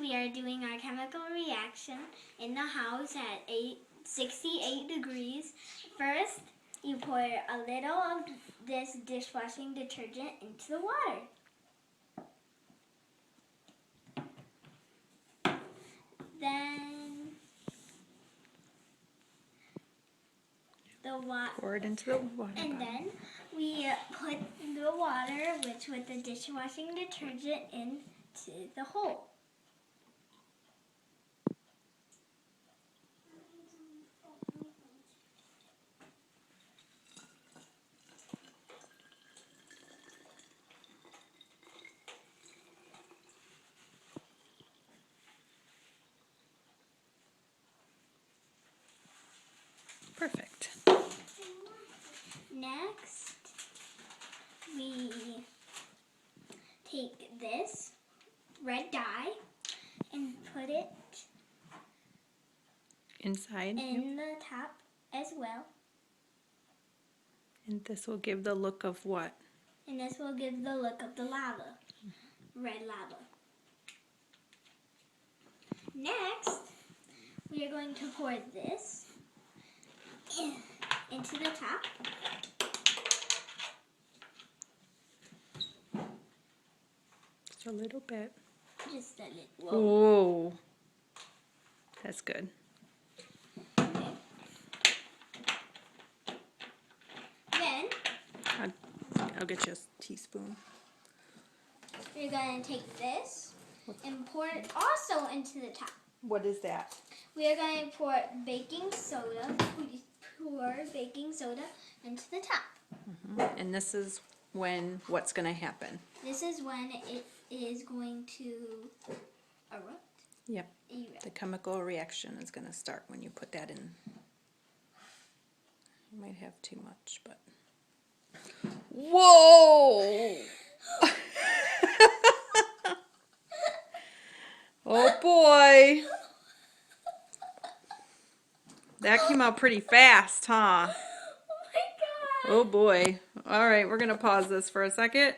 we are doing our chemical reaction in the house at 68 degrees. First, you pour a little of this dishwashing detergent into the water. Then pour it into the water. And then we put the water with the dishwashing detergent into the hole. Perfect. Next, we take this red dye and put it Inside. in the top as well. And this will give the look of what? And this will give the look of the lava, red lava. Next, we are going to pour this into the top. Just a little bit. Just a little. Whoa. That's good. Okay. Then I'll get you a teaspoon. we're going to take this and pour it also into the top. What is that? We are going to pour baking soda. We pour baking soda into the top. And this is when what's going to happen? This is when it is going to erupt. Yep. The chemical reaction is going to start when you put that in. You might have too much, but... Whoa! Oh boy! That came out pretty fast, huh? Oh my God! Oh boy. All right, we're going to pause this for a second.